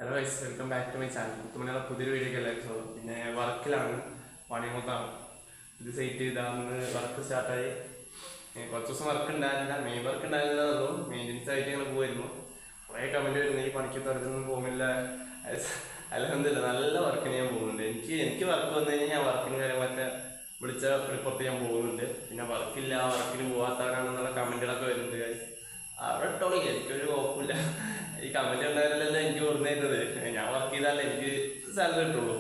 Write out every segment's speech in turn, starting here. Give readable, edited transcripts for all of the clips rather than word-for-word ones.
Hello guys, welcome back to my channel. മുത്തുമണിയുള്ള പുതിയൊരു video എല്ലാവർക്കും ഉള്ളൂ. പിന്നെ വർക്കിലാണ്, പണിമുത്താണ്. ഇത് സെറ്റ് ചെയ്താന്ന് വർക്ക് സ്റ്റാർട്ടായി. കുറച്ച് ദിവസം വർക്ക് ഉണ്ടായിരുന്നില്ല, മെയിൻ വർക്ക് ഉണ്ടായിരുന്നതോ മെയിൻ്റെനൻസ് ആയിട്ട് ഇങ്ങനെ പോകുമായിരുന്നു. കുറേ കമൻറ്റ് വരുന്നു, ഈ പണിക്ക് തുറന്നൊന്നും പോകുന്നില്ല. അല്ലെന്നില്ല, നല്ല വർക്കിന് ഞാൻ പോകുന്നുണ്ട്. എനിക്ക് വർക്ക് വന്നു കഴിഞ്ഞാൽ ഞാൻ വർക്കിന് കാര്യങ്ങളൊക്കെ വിളിച്ച റിപ്പോർട്ട് ചെയ്യാൻ പോകുന്നുണ്ട്. പിന്നെ വർക്കില്ല, വർക്കിന് പോകാത്തവരാണെന്നുള്ള കമൻറ്റുകളൊക്കെ വരുന്നുണ്ട് ഗൈസ്. അവിടെ ഇട്ടോളൂ, എനിക്കൊരു കുഴപ്പമില്ല. ഈ കമന്റ് ഉണ്ടായാലല്ലേ എനിക്ക് ഓർമ്മയുന്നത്. ഞാൻ വർക്ക് ചെയ്താലേ എനിക്ക് സാലറി കിട്ടുള്ളൂ.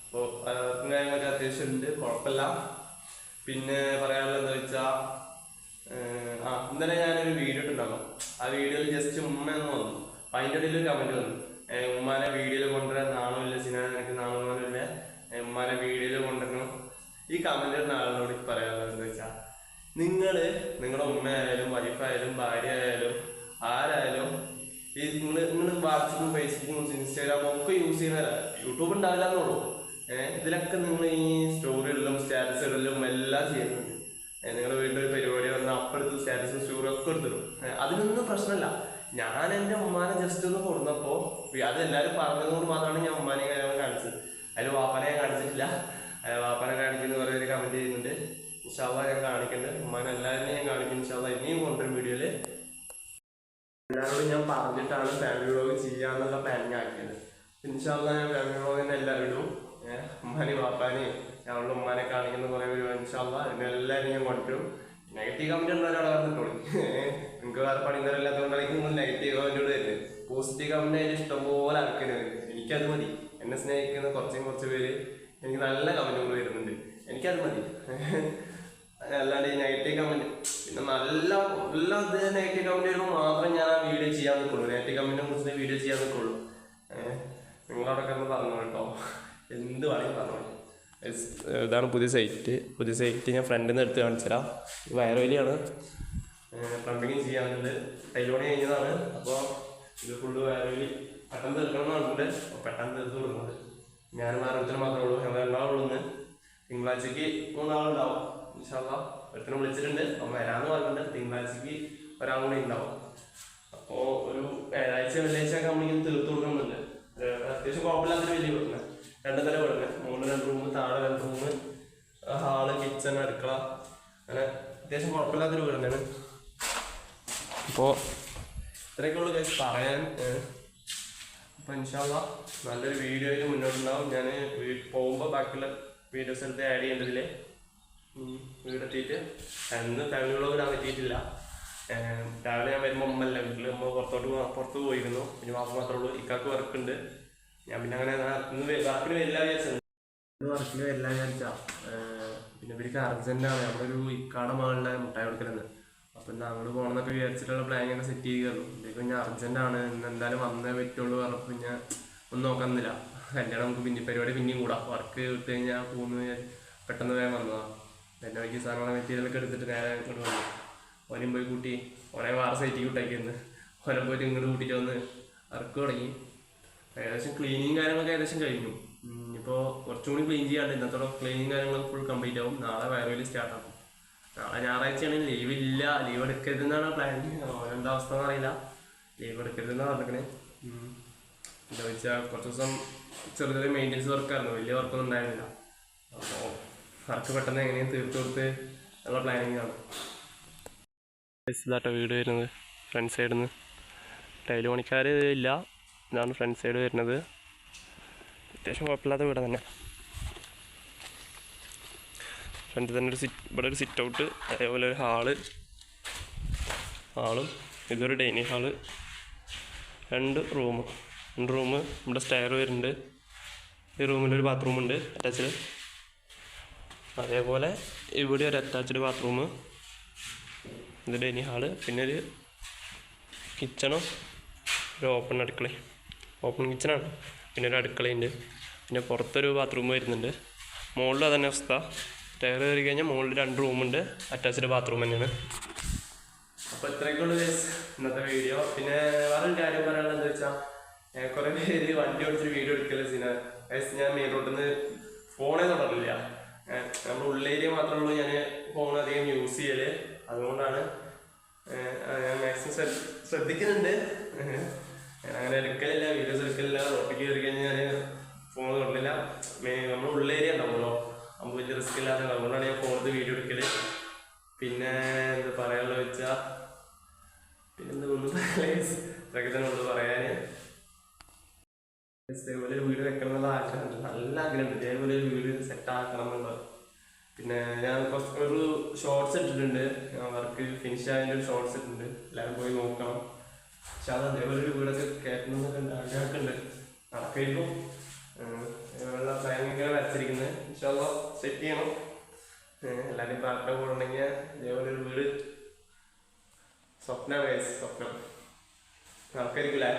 അപ്പോൾ വർക്കും കാര്യങ്ങളൊക്കെ അത്യാവശ്യം ഉണ്ട്, കുഴപ്പമില്ല. പിന്നെ പറയാനുള്ളത് എന്താ വെച്ചാൽ, ഇന്നലെ ഞാനൊരു വീഡിയോ ഇട്ടുണ്ടാകും. ആ വീഡിയോയിൽ ജസ്റ്റ് ഉമ്മ എന്ന് വന്നു. അപ്പം അതിൻ്റെ ഇടയിൽ ഒരു കമന്റ് വന്നു, ഉമ്മാനെ വീഡിയോയിൽ കൊണ്ടുവരാൻ നാണമില്ല സിനാ, എനിക്ക് നാണമില്ല, ഉമ്മാനെ വീഡിയോയിൽ കൊണ്ടുവരണം. ഈ കമന്റ് ഇടുന്ന ആളിനോട് പറയാനുള്ളത് എന്താ വെച്ചാൽ, നിങ്ങളുടെ ഉമ്മയായാലും വൈഫായാലും ഭാര്യ ആയാലും ആരായാലും ഈ നിങ്ങൾ വാട്സപ്പും ഫേസ്ബുക്കും ഇൻസ്റ്റാഗ്രാമും ഒക്കെ യൂസ് ചെയ്യുന്ന, യൂട്യൂബ് ഉണ്ടാവില്ല എന്നുള്ളൂ. ഇതിലൊക്കെ നിങ്ങൾ ഈ സ്റ്റോറികളിലും സ്റ്റാറ്റസുകളിലും എല്ലാം ചെയ്യുന്നുണ്ട്. നിങ്ങളുടെ വീട്ടിൽ ഒരു പരിപാടി വന്നാൽ അപ്പെടുത്ത് സ്റ്റാറ്റസും സ്റ്റോറി ഒക്കെ എടുത്തിടും. അതിനൊന്നും പ്രശ്നമില്ല. ഞാൻ എൻ്റെ ഉമ്മാനെ ജസ്റ്റ് ഒന്ന് കൊടുന്നപ്പോൾ അത് എല്ലാവരും പറഞ്ഞതുകൊണ്ട് മാത്രമാണ് ഞാൻ ഉമ്മാനെ കാര്യങ്ങൾ കാണിച്ചത്. അതിൽ വാപ്പനെ കാണിച്ചിട്ടില്ല. വാപ്പനെ കാണിക്കുന്ന കുറേ പേര് കമൻറ്റ് ചെയ്യുന്നുണ്ട്. ഇൻഷാ അല്ലാഹ് ഞാൻ കാണിക്കുന്നുണ്ട്. ഉമ്മാനെ എല്ലാവരെയും ഞാൻ കാണിക്കും ഇൻഷാ അല്ലാഹ്. ഇനിയും കൊണ്ടുവരും വീഡിയോയിൽ. എല്ലാവരോടും ഞാൻ പറഞ്ഞിട്ടാണ് ഫാമിലി വ്ളോഗ് ചെയ്യാന്നുള്ള പ്ലാനിങ് ആക്കിയത്. ഇൻഷാ അല്ലാഹ് ഞാൻ ഫാമിലി വ്ളോഗിൻ്റെ എല്ലാവരും ഉമ്മാനെയും വാപ്പാനെയും ഞങ്ങളുടെ ഉമ്മാനെ കാണിക്കുന്ന കുറേ പേര് ഇൻഷാ അല്ലാഹ് എല്ലാവരും ഞാൻ കൊണ്ടുവരും. നെഗറ്റീവ് കമന്റ് ഉള്ളവരെ അവിടെ വന്നിട്ടോളൂ. നിങ്ങൾക്ക് വേറെ പണിതരല്ലാത്തതുകൊണ്ടായിരിക്കും നിങ്ങൾ നെഗറ്റീവ് കമന്റോട് വരുന്നത്. പോസിറ്റീവ് കമന്റ് അതിൽ ഇഷ്ടംപോലെ ആക്കുന്നത്. എനിക്കത് മതി. എന്നെ സ്നേഹിക്കുന്ന കുറച്ച് പേര് എനിക്ക് നല്ല കമന്റുകൾ വരുന്നുണ്ട്. എനിക്കത് മതി. അല്ലാണ്ട് ഈ നെഗറ്റീവ് കമന്റ്, പിന്നെ നല്ല നെഗറ്റീവ് കമന്റ് വരുമ്പോൾ മാത്രം ഞാൻ ആ വീഡിയോ ചെയ്യാൻ നിൽക്കുള്ളൂ. നെഗറ്റീവ് കമന്റിനെ കുറിച്ച് വീഡിയോ ചെയ്യാൻ നിൽക്കുള്ളൂ. നിങ്ങളവിടെ ഒന്ന് പറഞ്ഞു കേട്ടോ, എന്ത് വേണമെങ്കിൽ പറഞ്ഞു. ഇതാണ് പുതിയ സൈറ്റ് ഞാൻ ഫ്രണ്ടിൽ നിന്ന് എടുത്ത് കാണിച്ചു തരാം. വയറുവലിയാണ്, പ്ലംബിങ് ചെയ്യാനുണ്ട്. ടൈലോണി കഴിഞ്ഞതാണ്. അപ്പോൾ ഇത് ഫുള്ള് വയറുവലി പെട്ടെന്ന് തീർക്കണമെന്നുണ്ട്. പെട്ടെന്ന് തീർത്ത് കൊടുക്കുന്നുണ്ട്. ഞാൻ വേറെ മാത്രമേ ഉള്ളൂ. ഞങ്ങൾ രണ്ടാളുള്ളൂ. തിങ്കളാഴ്ചക്ക് 3 ആളുണ്ടാവും ഇൻഷാ അല്ലാഹ്. ഒരുത്തിനെ വിളിച്ചിട്ടുണ്ട്, അപ്പം വരാമെന്ന് പറഞ്ഞിട്ടുണ്ട്. തിങ്കളാഴ്ചക്ക് ഒരാൾ കൂടി ഉണ്ടാവും. അപ്പോൾ ഒരു വ്യാഴാഴ്ച വെള്ളിയാഴ്ച ഒക്കെ നമ്മളിങ്ങനെ തീർത്ത് കൊടുക്കുന്നുണ്ട്. അത്യാവശ്യം കുഴപ്പമില്ലാത്തൊരു വലിയ വീട്ടിന് 2 നില വീടിന്, 2 റൂം, താഴെ 2 റൂം, ഹാള്, കിച്ചൺ, അടുക്കള, അങ്ങനെ അത്യാവശ്യം കുഴപ്പമില്ലാത്തൊരു വീട് തന്നെയാണ്. അപ്പോൾ ഇത്രയൊക്കെ ഉള്ളൂ ഗൈസ് പറയാൻ. അപ്പോൾ ഇൻഷാ അല്ലാഹ് നല്ലൊരു വീഡിയോയിൽ മുന്നോട്ടുണ്ടാവും. ഞാൻ പോകുമ്പോൾ ബാക്കിയുള്ള വീഡിയോസ് എടുത്ത് ആഡ് ചെയ്യേണ്ടതിൽ വീടെത്തിയിട്ട് അന്ന് ഫാമിലി വ്ളോഗ് ഇടാൻ പറ്റിയിട്ടില്ല. രാവിലെ ഞാൻ വരുമ്പോൾ ഉമ്മല്ല വീട്ടിൽ, ഉമ്മ പുറത്ത് പോയിരുന്നു. പിന്നെ വാപ്പ മാത്രമേ ഉള്ളൂ. ഇക്കാക്ക് വർക്കുണ്ട്. ഞാൻ പിന്നെ അങ്ങനെ ഇന്ന് വർക്കിന് വരില്ല വിചാരിച്ചത്. വർക്കിന് വരില്ല വിചാരിച്ചാൽ പിന്നെ ഇവർക്ക് അർജൻറ്റാണ്. നമ്മളൊരു ഇക്കാടെ മകളുടെ മുട്ടായി കൊടുക്കലെന്ന്. അപ്പം ഇന്ന് അങ്ങോട്ട് പോകണമെന്നൊക്കെ വിചാരിച്ചിട്ടുള്ള പ്ലാനിങ്ങൊക്കെ സെറ്റ് ചെയ്യുകയുള്ളൂ. ഇതൊക്കെ ഞാൻ അർജൻറ്റാണ്, ഇന്ന് എന്തായാലും വന്നേ പറ്റുള്ളൂ പറഞ്ഞപ്പോൾ ഞാൻ ഒന്നും നോക്കുന്നില്ല. കല്യാണം നമുക്ക് പിന്നെ പരിപാടി പിന്നെയും കൂടാം. വർക്ക് വിട്ട് കഴിഞ്ഞാൽ പോകുന്ന പെട്ടെന്ന് വേഗം വന്നതാണ്. എൻ്റെ വയ്ക്ക് സാധനങ്ങളെ മെറ്റീരിയലൊക്കെ എടുത്തിട്ട് നേരെ ഇങ്ങോട്ട് വന്നു. ഓനെയും പോയി കൂട്ടി, ഓനെ വേറെ സൈറ്റിൽ വിട്ടേക്കിന്ന്. ഓനെ പോയിട്ട് ഇങ്ങോട്ട് കൂട്ടിയിട്ട് വന്ന് വർക്ക് തുടങ്ങി. ഏകദേശം ക്ലീനിങ് കാര്യങ്ങളൊക്കെ ഏകദേശം കഴിഞ്ഞു. ഇപ്പോൾ കുറച്ചും കൂടി ക്ലീൻ ചെയ്യാണ്ട്. ഇന്നത്തോടെ ക്ലീനിങ് കാര്യങ്ങളൊക്കെ ഫുൾ കംപ്ലീറ്റ് ആവും. നാളെ വയറുവലി സ്റ്റാർട്ടാകും. നാളെ ഞായറാഴ്ചയാണ്. ലീവില്ല, ലീവ് എടുക്കരുതെന്നാണ് പ്ലാനിങ്. ഓനെന്താ അവസ്ഥ എന്ന് അറിയില്ല. ലീവ് എടുക്കരുതെന്നാണ് പറഞ്ഞിരിക്കണേ. എന്താ വെച്ചാൽ കുറച്ച് ദിവസം ചെറിയ മെയിൻ്റെനൻസ് വർക്കായിരുന്നു, വലിയ വർക്കൊന്നും ഉണ്ടായിരുന്നില്ല. അപ്പോൾ വർക്ക് പെട്ടെന്ന് എങ്ങനെയും തീർത്ത് കൊടുത്ത് ഉള്ള പ്ലാനിങ് ആണ്. ഇതാട്ടോ വീട് വരുന്നത് ഫ്രണ്ട് സൈഡിൽ നിന്ന്. ടൈല് പണിക്കാർ ഇല്ല, ഇതാണ് ഫ്രണ്ട് സൈഡ് വരുന്നത്. അത്യാവശ്യം കുഴപ്പമില്ലാത്ത വീട് തന്നെ. ഫ്രണ്ടിൽ തന്നെ ഇവിടെ ഒരു സിറ്റ് ഔട്ട്, അതേപോലെ ഒരു ഹാളും ഇതൊരു ഡൈനിങ് ഹാള്, 2 റൂം. ഇവിടെ സ്റ്റെയർ വരുന്നുണ്ട്. ഈ റൂമിലൊരു ബാത്റൂമുണ്ട് അറ്റാച്ച്ഡ്. അതേപോലെ ഇവിടെ ഒരു അറ്റാച്ച്ഡ് ബാത്റൂം, ഇത് ഡൈനിങ് ഹാള്, പിന്നെ ഒരു കിച്ചണും ഒരു ഓപ്പൺ കിച്ചണാണ്. പിന്നെ ഒരു അടുക്കളയുണ്ട്. പിന്നെ പുറത്തൊരു ബാത്റൂം വരുന്നുണ്ട്. മുകളിൽ അതന്നെ അവസ്ഥ. സ്റ്റെയർ കയറി കഴിഞ്ഞാൽ മുകളിൽ 2 റൂമുണ്ട്, അറ്റാച്ച്ഡ് ബാത്റൂം തന്നെയാണ്. അപ്പോൾ ഇത്രയൊക്കെയുള്ളൂ ഇന്നത്തെ വീഡിയോ. പിന്നെ വേറൊരു കാര്യം പറയാനുള്ളത് വെച്ചാൽ, കുറേ പേര് വണ്ടി ഓടിച്ചൊരു വീഡിയോ എടുക്കല്ലേ സിന. ഞാൻ മെയിൻ റോഡിൽ നിന്ന് ഫോണേ തൊടറില്ല. നമ്മുടെ ഉള്ളേരിയ മാത്രമേ ഉള്ളൂ ഞാൻ ഫോൺ അധികം യൂസ് ചെയ്യല്. അതുകൊണ്ടാണ് ഞാൻ മാക്സിമം ശ്രദ്ധിക്കുന്നുണ്ട്. ഞാൻ അങ്ങനെ എടുക്കലില്ല, വീഡിയോസ് എടുക്കലില്ല. റോട്ടിക്ക് കയറി കഴിഞ്ഞാൽ ഞാൻ ഫോൺ തൊട്ടില്ല. നമ്മൾ ഉള്ളേരിയ ഉണ്ടാവുമല്ലോ, നമുക്ക് വലിയ റിസ്ക് ഇല്ലാതെ, അതുകൊണ്ടാണ് ഞാൻ ഫോണിൽ വീഡിയോ എടുക്കല്. പിന്നെ എന്ത് പറയാനുള്ളത് വെച്ചാൽ പിന്നെന്താ ഒന്നും ഇതൊക്കെ തന്നെ ഉള്ളു പറയാൻ. ഇതേപോലെ ഒരു വീട് വെക്കണം എന്നുള്ള ആഗ്രഹമുണ്ട്, നല്ല ആഗ്രഹമുണ്ട്. ഇതേപോലെ ഒരു വീട് സെറ്റ് ആക്കണം എന്നുള്ളത്. പിന്നെ ഞാൻ ഒരു ഷോർട്സ് ഇട്ടിട്ടുണ്ട്, വർക്ക് ഫിനിഷ് ആയതിൻ്റെ ഒരു ഷോർട്സ് ഇട്ടിട്ടുണ്ട്, എല്ലാവരും പോയി നോക്കണം. പക്ഷെ അത് അതേപോലെ ഒരു വീടൊക്കെ കയറ്റണമെന്നൊക്കെ ഉണ്ട്, ആഗ്രഹമൊക്കെ ഉണ്ട്. നടക്കായിരിക്കും. അങ്ങനെയുള്ള പ്ലാനിങ് ഇങ്ങനെ വരച്ചിരിക്കുന്നത്. ഇൻഷാല്ലാ സെറ്റ് ചെയ്യണം. എല്ലാവരും പ്രാർത്ഥന കൂടണമെങ്കിൽ ഇതേപോലെ ഒരു വീട് സ്വപ്നം നടക്കായിരിക്കില്ലേ.